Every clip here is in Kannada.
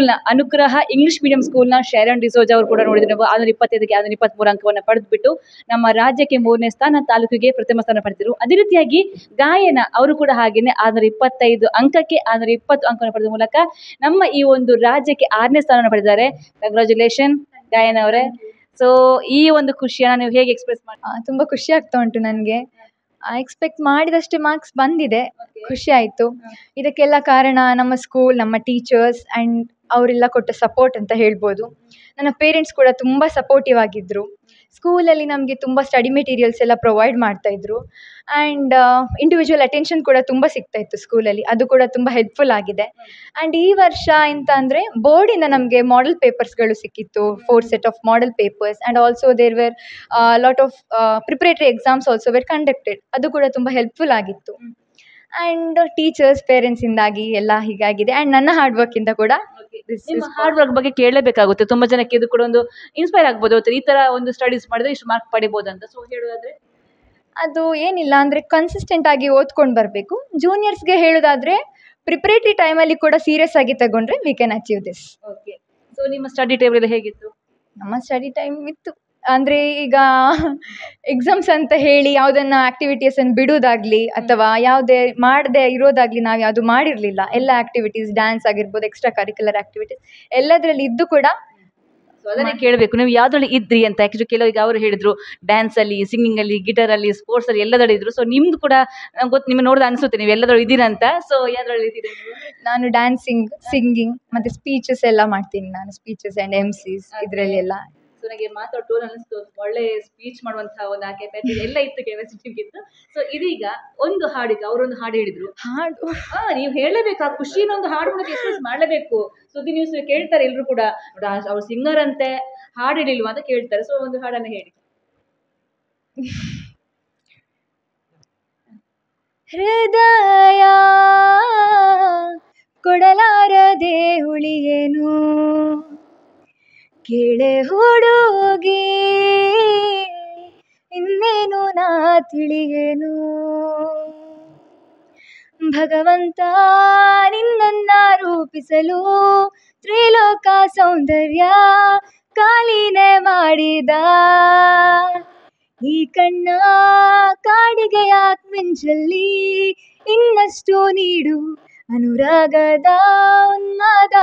ಸ್ಕೂಲ್ನ ಅನುಗ್ರಹ ಇಂಗ್ಲಿಷ್ ಮೀಡಿಯಂ ಸ್ಕೂಲ್ನ ಶರಣ್ ಡಿಸೋಜಾ ಅವರು ಕೂಡ ನೋಡಿದ್ರೆ ನಾವು 625ಕ್ಕೆ 623 ಅಂಕವನ್ನು ಪಡೆದುಬಿಟ್ಟು ನಮ್ಮ ರಾಜ್ಯಕ್ಕೆ 3ನೇ ಸ್ಥಾನ, ತಾಲೂಕಿಗೆ ಪ್ರಥಮ ಸ್ಥಾನ ಪಡೆದಿರು. ಅದೇ ರೀತಿಯಾಗಿ ಗಾಯನ ಅವರು ಕೂಡ ಹಾಗೇನೆ 625 ಅಂಕಕ್ಕೆ 620 ಅಂಕವನ್ನು ಪಡೆದ ಮೂಲಕ ನಮ್ಮ ಈ ಒಂದು ರಾಜ್ಯಕ್ಕೆ 6ನೇ ಸ್ಥಾನವನ್ನು ಪಡೆದಿದ್ದಾರೆ. ಕಂಗ್ರಾಚುಲೇಷನ್ ಗಾಯನ ಅವರೇ. ಸೊ ಈ ಒಂದು ಖುಷಿಯನ್ನ ನೀವು ಹೇಗೆ ಎಕ್ಸ್ಪ್ರೆಸ್ ಮಾಡಿ? ತುಂಬ ಖುಷಿ ಆಗ್ತಾ ಉಂಟು ನನಗೆ. ಎಕ್ಸ್ಪೆಕ್ಟ್ ಮಾಡಿದಷ್ಟೇ ಮಾರ್ಕ್ಸ್ ಬಂದಿದೆ, ಖುಷಿ ಆಯಿತು. ಇದಕ್ಕೆಲ್ಲ ಕಾರಣ ನಮ್ಮ ಸ್ಕೂಲ್, ನಮ್ಮ ಟೀಚರ್ಸ್ ಆ್ಯಂಡ್ ಅವರೆಲ್ಲ ಕೊಟ್ಟ ಸಪೋರ್ಟ್ ಅಂತ ಹೇಳ್ಬೋದು. ನನ್ನ ಪೇರೆಂಟ್ಸ್ ಕೂಡ ತುಂಬ ಸಪೋರ್ಟಿವ್ ಆಗಿದ್ದರು. ಸ್ಕೂಲಲ್ಲಿ ನಮಗೆ ತುಂಬ ಸ್ಟಡಿ ಮೆಟೀರಿಯಲ್ಸ್ ಎಲ್ಲ ಪ್ರೊವೈಡ್ ಮಾಡ್ತಾಯಿದ್ರು ಆ್ಯಂಡ್ ಇಂಡಿವಿಜುವಲ್ ಅಟೆನ್ಷನ್ ಕೂಡ ತುಂಬ ಸಿಗ್ತಾಯಿತ್ತು ಸ್ಕೂಲಲ್ಲಿ. ಅದು ಕೂಡ ತುಂಬ ಹೆಲ್ಪ್ಫುಲ್ ಆಗಿದೆ. ಆ್ಯಂಡ್ ಈ ವರ್ಷ ಎಂತ ಅಂದರೆ ಬೋರ್ಡಿಂದ ನಮಗೆ ಮಾಡೆಲ್ ಪೇಪರ್ಸ್ಗಳು ಸಿಕ್ಕಿತ್ತು, 4 set of model papers and also there were lot of preparatory exams also were conducted. ಅದು ಕೂಡ ತುಂಬ ಹೆಲ್ಪ್ಫುಲ್ ಆಗಿತ್ತು. ಆ್ಯಂಡ್ ಟೀಚರ್ಸ್, ಪೇರೆಂಟ್ಸಿಂದಾಗಿ ಎಲ್ಲ ಹೀಗಾಗಿದೆ ಆ್ಯಂಡ್ ನನ್ನ ಹಾರ್ಡ್ ವರ್ಕಿಂದ ಕೂಡ. ನಿಮ್ಮ ಹಾರ್ಡ್ ವರ್ಕ್ ಬಗ್ಗೆ ಕೇಳಲೇಬೇಕಾಗುತ್ತೆ. ತುಂಬ ಜನಕ್ಕೆ ಇದು ಕೂಡ ಒಂದು ಇನ್ಸ್ಪೈರ್ ಆಗ್ಬೋದು, ಈ ಥರ ಒಂದು ಸ್ಟಡೀಸ್ ಮಾಡಿದ್ರೆ ಇಷ್ಟು ಮಾರ್ಕ್ ಪಡಿಬೋದು ಅಂತ. ಸೊ ಹೇಳೋದಾದ್ರೆ ಅದು ಏನಿಲ್ಲ ಅಂದರೆ ಕನ್ಸಿಸ್ಟೆಂಟ್ ಆಗಿ ಓದ್ಕೊಂಡು ಬರಬೇಕು. ಜೂನಿಯರ್ಸ್ಗೆ ಹೇಳೋದಾದರೆ ಪ್ರಿಪ್ರೇಟರಿ ಟೈಮಲ್ಲಿ ಕೂಡ ಸೀರಿಯಸ್ ಆಗಿ ತಗೊಂಡ್ರೆ we can achieve this. Okay. So ನಿಮ್ಮ ಸ್ಟಡಿ ಟೇಬಲ್ ಎಲ್ಲ ಹೇಗಿತ್ತು? ನಮ್ಮ ಸ್ಟಡಿ ಟೈಮ್ ಇತ್ತು ಅಂದರೆ ಈಗ ಎಕ್ಸಾಮ್ಸ್ ಅಂತ ಹೇಳಿ ಯಾವುದನ್ನು ಆ್ಯಕ್ಟಿವಿಟೀಸನ್ನು ಬಿಡೋದಾಗಲಿ ಅಥವಾ ಯಾವುದೇ ಮಾಡದೆ ಇರೋದಾಗಲಿ ನಾವು ಯಾವುದು ಮಾಡಿರಲಿಲ್ಲ. ಎಲ್ಲ ಆ್ಯಕ್ಟಿವಿಟೀಸ್, ಡ್ಯಾನ್ಸ್ ಆಗಿರ್ಬೋದು, ಎಕ್ಸ್ಟ್ರಾ ಕರಿಕ್ಯುಲರ್ ಆ್ಯಕ್ಟಿವಿಟೀಸ್ ಎಲ್ಲದರಲ್ಲಿ ಇದ್ದು ಕೂಡ. ಸೊ ಅದನ್ನೇ ಕೇಳಬೇಕು, ನೀವು ಯಾವುದ್ರಲ್ಲಿ ಇದ್ರಿ ಅಂತ. ಆ್ಯಕ್ಚುಲಿ ಕೆಲವರಿಗೆ ಅವರು ಹೇಳಿದರು ಡ್ಯಾನ್ಸಲ್ಲಿ, ಸಿಂಗಿಂಗಲ್ಲಿ, ಗಿಟಾರಲ್ಲಿ, ಸ್ಪೋರ್ಟ್ಸಲ್ಲಿ ಎಲ್ಲದರಲ್ಲಿ ಇದ್ರು. ಸೊ ನಿಮ್ದು ಕೂಡ ಗೊತ್ತು, ನಿಮಗೆ ನೋಡಿದ ಅನಿಸುತ್ತೆ ನೀವು ಎಲ್ಲದರಲ್ಲಿ ಇದ್ದೀರಾ ಅಂತ. ಸೊ ಯಾವುದ್ರಲ್ಲಿ ಇದ್ದೀರಿ ನೀವು? ನಾನು ಡ್ಯಾನ್ಸಿಂಗ್, ಸಿಂಗಿಂಗ್ ಮತ್ತು ಸ್ಪೀಚಸ್ ಎಲ್ಲ ಮಾಡ್ತೀನಿ. ನಾನು ಸ್ಪೀಚಸ್ ಆ್ಯಂಡ್ MCs ಇದರಲ್ಲಿ ಎಲ್ಲ. ಸೊ ನನಗೆ ಮಾತಾಡೋ ಅನ್ನಿಸ್ತು, ಒಳ್ಳೆ ಸ್ಪೀಚ್ ಮಾಡುವಂತಹ ಒಂದು ಕೆಪಾಸಿಟಿ ಎಲ್ಲ ಇತ್ತು, ಕೆಪಾಸಿಟಿಗಿತ್ತು. ಸೊ ಇದೀಗ ಒಂದು ಹಾಡಿಗೆ ಅವರೊಂದು ಹಾಡು ಹೇಳಿದ್ರು. ಹಾಡು ನೀವು ಹೇಳಲೇಬೇಕು, ಆ ಖುಷಿನ ಒಂದು ಹಾಡು ಮೂಲಕ ಎಕ್ಸ್ಪ್ರೆಸ್ ಮಾಡಲೇಬೇಕು. ಸುದ್ದಿ ನ್ಯೂಸ್ ಕೇಳ್ತಾರೆ ಎಲ್ಲರೂ ಕೂಡ, ಅವ್ರು ಸಿಂಗರ್ ಅಂತೆ, ಹಾಡು ಹೇಳಿಲ್ವಾ ಅಂತ ಕೇಳ್ತಾರೆ. ಸೊ ಒಂದು ಹಾಡನ್ನು ಹೇಳಿ. ಹೃದಯ ಕೊಡಲಾರದೆ ಉಳಿಯೇನು, ಕೇಳೆ ಹುಡುಗಿ ಇನ್ನೇನು ನಾ ತಿಳಿಯೇನು, ಭಗವಂತ ನಿನ್ನನ್ನ ರೂಪಿಸಲು ತ್ರಿಲೋಕ ಸೌಂದರ್ಯ ಕಾಲಿನೆ ಮಾಡಿದ, ಈ ಕಣ್ಣ ಕಾಡಿಗೆ ಯಾಕೆ ಮಿಂಚಲ್ಲಿ ಇನ್ನಷ್ಟು ನೀಡು, ಅನುರಾಗದ ಉನ್ಮಾದ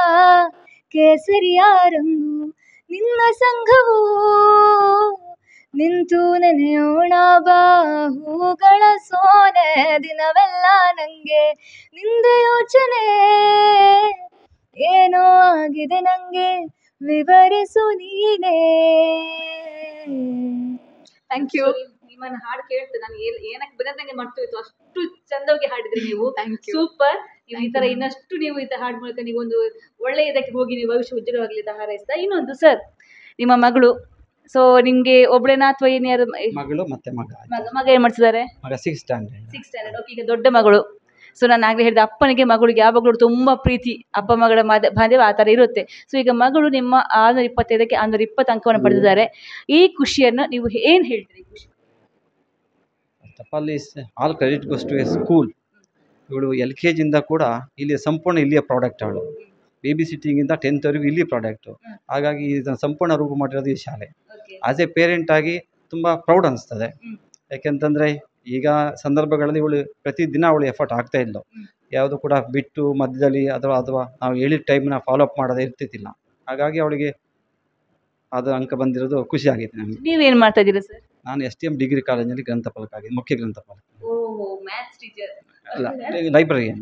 ಕೇಸರಿಯ ರಂಗು, ನಿನ್ನ ಸಂಘವು ನಿಂತು ನೆನೆಯೋಣ ಬಾಹುಗಳ ಸೋನೆ, ದಿನವೆಲ್ಲ ನಂಗೆ ನಿಂದ ಯೋಚನೆ, ಏನೋ ಆಗಿದೆ ನಂಗೆ ವಿವರಿಸು ನೀನೇ. Thank you. ನಿಮ್ಮನ್ನ ಹಾಡು ಕೇಳ್ತೇನೆ ನಾನು, ಏನಕ್ಕೆ ಬಂದಂಗೆ ಮರ್ತೋಯ್ತು, ಅಷ್ಟು ಚಂದವಾಗಿ ಹಾಡಿದ್ರಿ ನೀವು. ಸೂಪರ್. ನೀವು ಈ ತರ ಇನ್ನಷ್ಟು ನೀವು ಈ ತರ ಹಾಡು ಮೂಲಕ ನೀವು ಒಂದು ಒಳ್ಳೆ ಇದಕ್ಕೆ ಹೋಗಿ ನೀವು ಭವಿಷ್ಯ ಉಜ್ವಲವಾಗಲಿ ಅಂತ ಹಾರೈಸ್ತಾ. ಇನ್ನೊಂದು ಸರ್, ನಿಮ್ಮ ಮಗಳು, ಸೊ ನಿಮ್ಗೆ ಒಬ್ಳೇನಾ ಅಥವಾ ಏನ್ಯಾರು? ಮಗಳು ಮತ್ತೆ ಮಗ. ಮಗ ಏನ್ ಮಾಡ್ತಿದ್ದಾರೆ? ಮಗ 6th ಸ್ಟ್ಯಾಂಡರ್ಡ್. ಓಕೆ. ಈಗ ದೊಡ್ಡ ಮಗಳು. ಸೊ ನಾನು ಆಗಲೇ ಹೇಳಿದೆ, ಅಪ್ಪನಿಗೆ ಮಗಳಿಗೆ ಯಾವಾಗಲೂ ತುಂಬ ಪ್ರೀತಿ, ಅಪ್ಪ ಮಗಳ ಬಾಂಧವ್ಯ ಆ ಥರ ಇರುತ್ತೆ. ಸೊ ಈಗ ಮಗಳು ನಿಮ್ಮ 625ಕ್ಕೆ 620 ಅಂಕವನ್ನು ಪಡೆದಿದ್ದಾರೆ. ಈ ಖುಷಿಯನ್ನು ನೀವು ಏನು ಹೇಳ್ತೀರಿ? ಖುಷಿ first of all is all credit goes to a school. ಇವಳು LKG ಇಂದ ಕೂಡ ಇಲ್ಲಿ ಸಂಪೂರ್ಣ ಇಲ್ಲಿಯ ಪ್ರಾಡಕ್ಟ್. ಅವಳು ಬೇಬಿ ಸಿಟ್ಟಿಂಗಿಂದ 10th ವರೆಗೂ ಇಲ್ಲಿ ಪ್ರಾಡಕ್ಟು. ಹಾಗಾಗಿ ಇದನ್ನು ಸಂಪೂರ್ಣ ರೂಪ ಮಾಡಿರೋದು ಈ ಶಾಲೆ. ಆಸ್ ಎ ಪೇರೆಂಟ್ ಆಗಿ ತುಂಬ ಪ್ರೌಡ್ ಅನಿಸ್ತದೆ. ಯಾಕೆಂತಂದರೆ ಈಗ ಸಂದರ್ಭಗಳಲ್ಲಿ ಇವಳು ಪ್ರತಿದಿನ ಅವಳು ಎಫರ್ಟ್ ಆಗ್ತಾ ಇದ್ಲು. ಯಾವುದು ಕೂಡ ಬಿಟ್ಟು ಮಧ್ಯದಲ್ಲಿ ಅಥವಾ ನಾವು ಹೇಳಿದ ಟೈಮ್ನ ಫಾಲೋ ಅಪ್ ಮಾಡೋದೇ ಇರ್ತಿದ್ದಿಲ್ಲ. ಹಾಗಾಗಿ ಅವಳಿಗೆ ಅದು ಅಂಕ ಬಂದಿರೋದು ಖುಷಿ ಆಗಿದೆ ನಮಗೆ. ನೀವೇನು ಮಾಡ್ತಾ ಇದ್ದೀರಾ ಸರ್? ನಾನು STM ಡಿಗ್ರಿ ಕಾಲೇಜಲ್ಲಿ ಗ್ರಂಥಪಾಲಕ ಆಗಿದೆ, ಮುಖ್ಯ ಗ್ರಂಥಪಾಲಕ. ಓಹೋ, ಮ್ಯಾಥ್ಸ್ ಟೀಚರ್ ಅಲ್ಲ, librarian.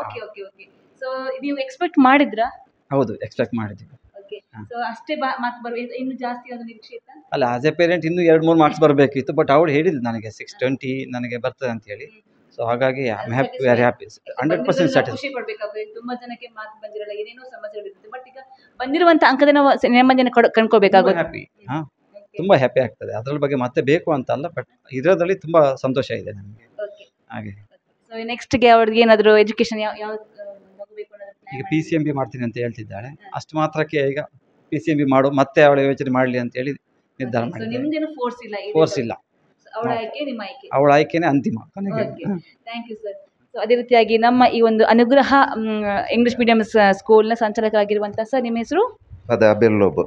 Okay okay okay. So ನೀವು ಎಕ್ಸ್ಪೆಕ್ಟ್ ಮಾಡಿದ್ರಾ? ಹೌದು, ಎಕ್ಸ್ಪೆಕ್ಟ್ ಮಾಡಿದ್ದೀವಿ. ಓಕೆ. ಸೊ ಅಷ್ಟೇ ಮಾರ್ಕ್ಸ್ ಬರಬೇಕು, ಇನ್ನು ಜಾಸ್ತಿ ಒಂದು ನಿರೀಕ್ಷೆ ಇತ್ತಾ? ಅಲ್ಲ, ಆಸ್ ಎ ಪೇರೆಂಟ್ ಇನ್ನೂ 2-3 ಮಾರ್ಕ್ಸ್ ಬರಬೇಕಿತ್ತು. ಬಟ್ ಅವಳು ಹೇಳಿದ್ದು ನನಗೆ 620 ನನಗೆ ಬರ್ತದೆ ಅಂತ ಹೇಳಿ. ಸೊ ಹಾಗಾಗಿ I am happy, very happy, 100% satisfy. ಖುಷಿ ಪಡಬೇಕಾಗುತ್ತೆ. ತುಂಬಾ ಜನಕ್ಕೆ ಮಾರ್ಕ್ಸ್ ಬಂದಿರಲ್ಲ, ಏನೇನೋ ಸಮಸ್ಯೆಗಳಿರುತ್ತೆ. ಬಟ್ ಈಗ ಬಂದಿರುವಂತ ಅಂಕದ ನಾವು ನೆಮ್ಮದಿಯನ್ನು ಕಂಡ್ಕೋಬೇಕಾಗುತ್ತೆ. ಹ್ಯಾಪಿ, ಹಾಂ, ತುಂಬ ಹ್ಯಾಪಿ ಆಗ್ತದೆ. ಅದರ ಬಗ್ಗೆ ಮತ್ತೆ ಬೇಕು ಅಂತ ಅಲ್ಲ, ಬಟ್ ಇದರಲ್ಲಿ ತುಂಬ ಸಂತೋಷ ಇದೆ ನನಗೆ. ಹಾಗೆ ಸೊ ನೆಕ್ಸ್ಟ್ಗೆ ಅವ್ರಿಗೆ ಏನಾದರೂ ಎಜುಕೇಶನ್ ಯಾವ ಈಗ PCMB ಮಾಡ್ತೀನಿ ಅಂತ ಹೇಳ್ತಿದ್ದಾಳೆ. ಅಷ್ಟು ಮಾತ್ರಕ್ಕೆ ಈಗ PCMB ಮಾಡು, ಮತ್ತೆ ಅವಳ ಯೋಚನೆ ಮಾಡಲಿ ಅಂತ ಹೇಳಿ ನಿರ್ಧಾರ ಮಾಡಿದ್ದೇನೆ. ಫೋರ್ಸ್ ಇಲ್ಲ, ಅವಳ ಆಯ್ಕೆ ನಿಮ್ಮ ಆಯ್ಕೆ, ಅವಳ ಆಯ್ಕೆನೇ ಅಂತಿಮ ಕೊನೆಗೆ. Thank you sir. ಸೊ ಅದೇ ರೀತಿಯಾಗಿ ನಮ್ಮ ಈ ಒಂದು ಅನುಗ್ರಹ ಇಂಗ್ಲಿಷ್ ಮೀಡಿಯಂ ಸ್ಕೂಲ್ನ ಸಂಚಾಲಕರಾಗಿರುವಂಥ ಸರ್, ನಿಮ್ಮ ಹೆಸರು? ಅದೇ ಬೆಲ್ಲೋಬು.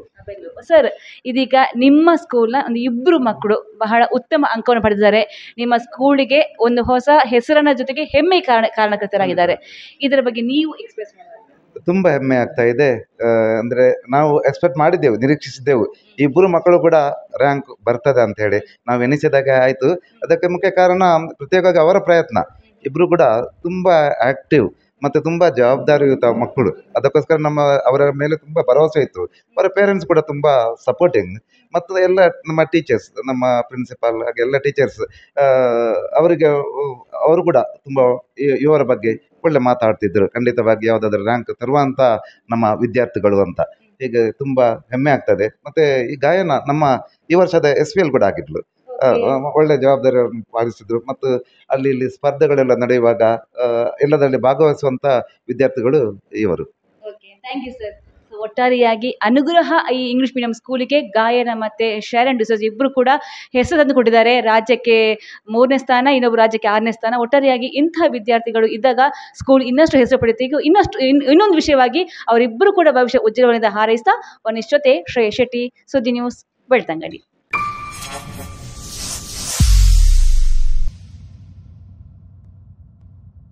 ಸರ್, ಇದೀಗ ನಿಮ್ಮ ಸ್ಕೂಲ್ನ ಒಂದು ಇಬ್ಬರು ಮಕ್ಕಳು ಬಹಳ ಉತ್ತಮ ಅಂಕವನ್ನು ಪಡೆದಿದ್ದಾರೆ. ನಿಮ್ಮ ಸ್ಕೂಲಿಗೆ ಒಂದು ಹೊಸ ಹೆಸರನ್ನ ಜೊತೆಗೆ ಹೆಮ್ಮೆ ಕಾರಣಕರ್ತರಾಗಿದ್ದಾರೆ. ಇದರ ಬಗ್ಗೆ ನೀವು ಎಕ್ಸ್ಪ್ರೆಸ್ ಮಾಡಿ. ತುಂಬ ಹೆಮ್ಮೆ ಆಗ್ತಾ ಇದೆ. ಅಂದರೆ ನಾವು ಎಕ್ಸ್ಪೆಕ್ಟ್ ಮಾಡಿದ್ದೆವು, ನಿರೀಕ್ಷಿಸಿದ್ದೆವು ಇಬ್ಬರು ಮಕ್ಕಳು ಕೂಡ ರ್ಯಾಂಕ್ ಬರ್ತದೆ ಅಂತ ಹೇಳಿ ನಾವು ಎನಿಸಿದಾಗ ಆಯಿತು. ಅದಕ್ಕೆ ಮುಖ್ಯ ಕಾರಣ ಪ್ರತ್ಯೇಕವಾಗಿ ಅವರ ಪ್ರಯತ್ನ. ಇಬ್ಬರು ಕೂಡ ತುಂಬ ಆ್ಯಕ್ಟಿವ್ ಮತ್ತು ತುಂಬ ಜವಾಬ್ದಾರಿಯುತ ಮಕ್ಕಳು. ಅದಕ್ಕೋಸ್ಕರ ಅವರ ಮೇಲೆ ತುಂಬ ಭರವಸೆ ಇತ್ತು. ಅವರ ಪೇರೆಂಟ್ಸ್ ಕೂಡ ತುಂಬ ಸಪೋರ್ಟಿಂಗ್. ಮತ್ತು ಎಲ್ಲ ನಮ್ಮ ಟೀಚರ್ಸ್, ನಮ್ಮ ಪ್ರಿನ್ಸಿಪಾಲ್ ಹಾಗೆ ಎಲ್ಲ ಟೀಚರ್ಸ್ ಅವರಿಗೆ ಅವರು ಕೂಡ ತುಂಬ ಇವರ ಬಗ್ಗೆ ಒಳ್ಳೆ ಮಾತಾಡ್ತಿದ್ದರು. ಖಂಡಿತವಾಗಿ ಯಾವುದಾದ್ರೂ ರ್ಯಾಂಕ್ ತರುವಂಥ ನಮ್ಮ ವಿದ್ಯಾರ್ಥಿಗಳು ಅಂತ. ಹೀಗೆ ತುಂಬ ಹೆಮ್ಮೆ ಆಗ್ತದೆ. ಮತ್ತು ಈ ಗಾಯನ ನಮ್ಮ ಈ ವರ್ಷದ SVL ಕೂಡ ಆಗಿದ್ಲು. ಒಳ್ಳೆ ಜವಾಬ್ದಾರಿಯನ್ನು ಪಾಲಿಸಿದ್ರು. ಮತ್ತು ಅಲ್ಲಿ ಇಲ್ಲಿ ಸ್ಪರ್ಧೆಗಳೆಲ್ಲ ನಡೆಯುವಾಗ ಎಲ್ಲದರಲ್ಲಿ ಭಾಗವಹಿಸುವಂಥ ವಿದ್ಯಾರ್ಥಿಗಳು ಇವರು. Thank you sir. ಒಟ್ಟಾರೆಯಾಗಿ ಅನುಗ್ರಹ ಈ ಇಂಗ್ಲಿಷ್ ಮೀಡಿಯಂ ಸ್ಕೂಲಿಗೆ ಗಾಯನ ಮತ್ತು ಶರಣ್ ಡಿಸೋಜ ಇಬ್ಬರು ಕೂಡ ಹೆಸರು ತಂದು ಕೊಟ್ಟಿದ್ದಾರೆ. ರಾಜ್ಯಕ್ಕೆ 3ನೇ ಸ್ಥಾನ, ಇನ್ನೊಬ್ಬರು ರಾಜ್ಯಕ್ಕೆ 6ನೇ ಸ್ಥಾನ. ಒಟ್ಟಾರೆಯಾಗಿ ಇಂಥ ವಿದ್ಯಾರ್ಥಿಗಳು ಇದ್ದಾಗ ಸ್ಕೂಲ್ ಇನ್ನಷ್ಟು ಹೆಸರು ಪಡೆಯುತ್ತೆ. ಈಗ ಇನ್ನೊಂದು ವಿಷಯವಾಗಿ ಅವರಿಬ್ಬರು ಕೂಡ ಭವಿಷ್ಯ ಉಜ್ವಲದಿಂದ ಹಾರೈಸ್ತಾ ಒಂದಿಷ್ಟು ಜೊತೆ ಶ್ರೇಯಸ್ ಶೆಟ್ಟಿ, ಸುದ್ದಿ ನ್ಯೂಸ್, ಬೆಳ್ತಂಗಡಿ.